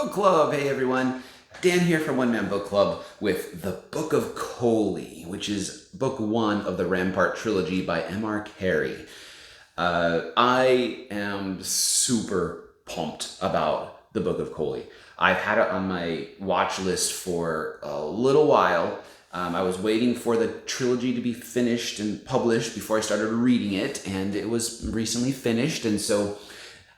Book Club! Hey everyone, Dan here from One Man Book Club with the Book of Koli, which is book one of the Rampart trilogy by M.R. Carey. I am super pumped about the Book of Koli. I've had it on my watch list for a little while. I was waiting for the trilogy to be finished and published before I started reading it, and it was recently finished, and so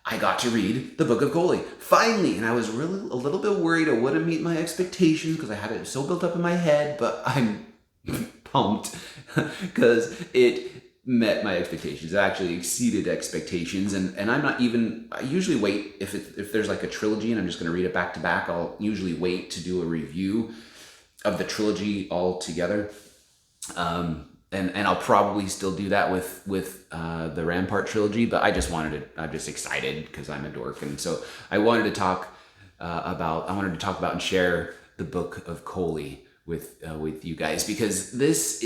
I got to read the Book of Koli, finally, and I was really a little bit worried it wouldn't meet my expectations because I had it so built up in my head, but I'm pumped because it met my expectations. It actually exceeded expectations, and I'm not even, I usually wait, if there's like a trilogy and I'm just going to read it back to back, I'll usually wait to do a review of the trilogy all together. And I'll probably still do that with the Rampart trilogy, but I'm just excited because I'm a dork, and so I wanted to talk about and share the Book of Koli with you guys, because it's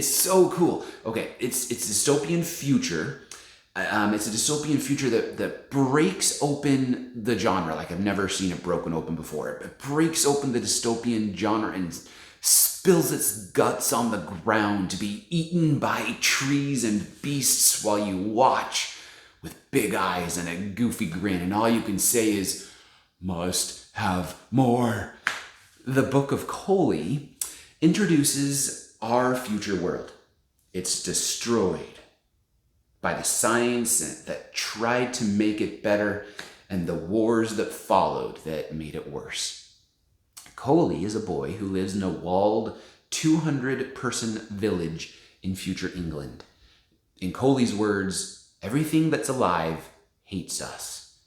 so cool. Okay, it's dystopian future. It's a dystopian future that breaks open the genre like I've never seen it broken open before. It breaks open the dystopian genre and spills its guts on the ground to be eaten by trees and beasts while you watch with big eyes and a goofy grin, and all you can say is, must have more. The Book of Koli introduces our future world. It's destroyed by the science that tried to make it better and the wars that followed that made it worse. Koli is a boy who lives in a walled 200-person village in future England. In Koli's words, everything that's alive hates us.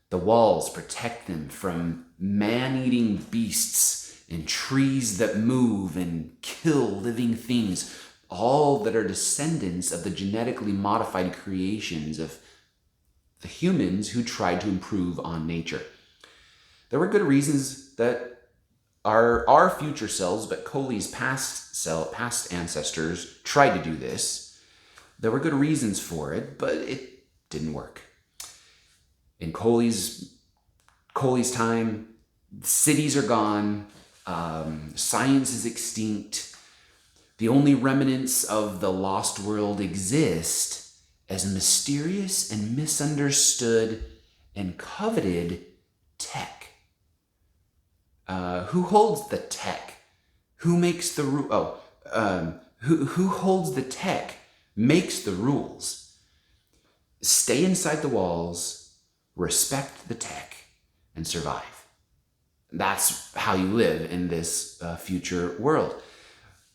The walls protect them from man-eating beasts and trees that move and kill living things, all that are descendants of the genetically modified creations of the humans who tried to improve on nature. There were good reasons that our future selves, but Koli's past ancestors tried to do this. There were good reasons for it, but it didn't work. In Koli's time, cities are gone, science is extinct. The only remnants of the lost world exist as mysterious and misunderstood and coveted tech. Who holds the tech? Who makes the who holds the tech makes the rules. Stay inside the walls, respect the tech, and survive. That's how you live in this future world.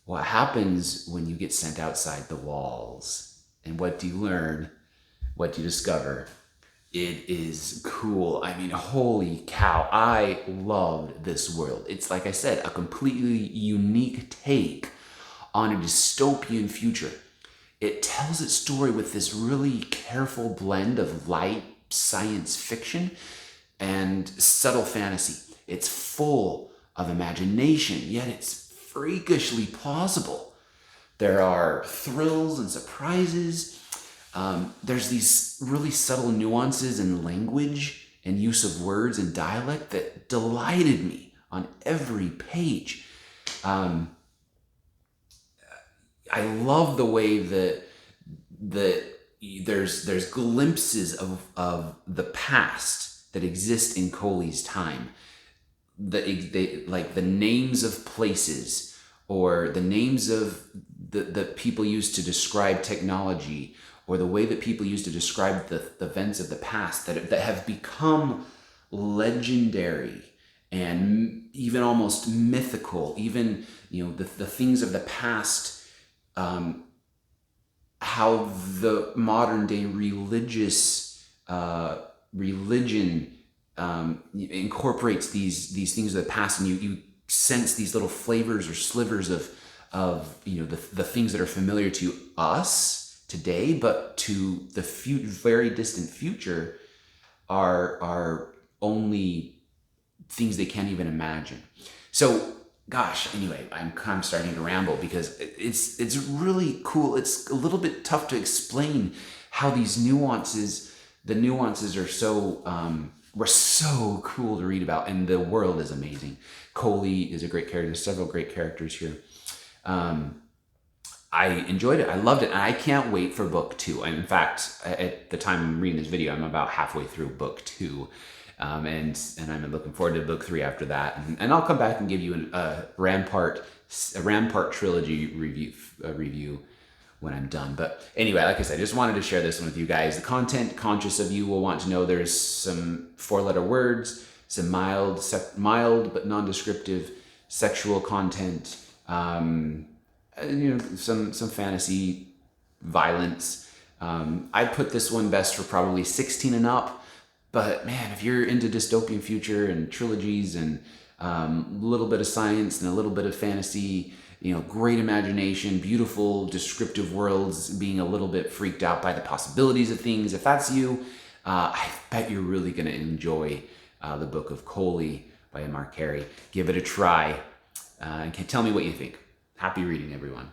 What happens when you get sent outside the walls? And what do you learn? What do you discover? It is cool. I mean, holy cow. I loved this world. It's, like I said, a completely unique take on a dystopian future. It tells its story with this really careful blend of light science fiction and subtle fantasy. It's full of imagination, yet it's freakishly plausible. There are thrills and surprises. There's these really subtle nuances in language and use of words and dialect that delighted me on every page. I love the way that there's glimpses of the past that exist in Koli's time. Like the names of places, or the names of the people used to describe technology, or the way that people used to describe the events of the past that have become legendary and even almost mythical. Even, the things of the past, how the modern day religion incorporates these things of the past, and you sense these little flavors or slivers of the things that are familiar to us today, but to the very distant future are only things they can't even imagine. So, gosh, anyway, I'm starting to ramble because it's really cool. It's a little bit tough to explain how the nuances are so were so cool to read about, and the world is amazing. Koli is a great character. There's several great characters here. I enjoyed it. I loved it. And I can't wait for book 2. And in fact, at the time I'm reading this video, I'm about halfway through book 2. And I'm looking forward to book 3 after that. And I'll come back and give you a Rampart trilogy review when I'm done. But anyway, like I said, I just wanted to share this one with you guys. The content conscious of you will want to know there's some 4-letter words, some mild but non-descriptive sexual content, some fantasy violence. I'd put this one best for probably 16 and up. But man, if you're into dystopian future and trilogies and a little bit of science and a little bit of fantasy, great imagination, beautiful descriptive worlds, being a little bit freaked out by the possibilities of things, if that's you, I bet you're really going to enjoy the Book of Koli by Carey. Give it a try and tell me what you think. Happy reading, everyone.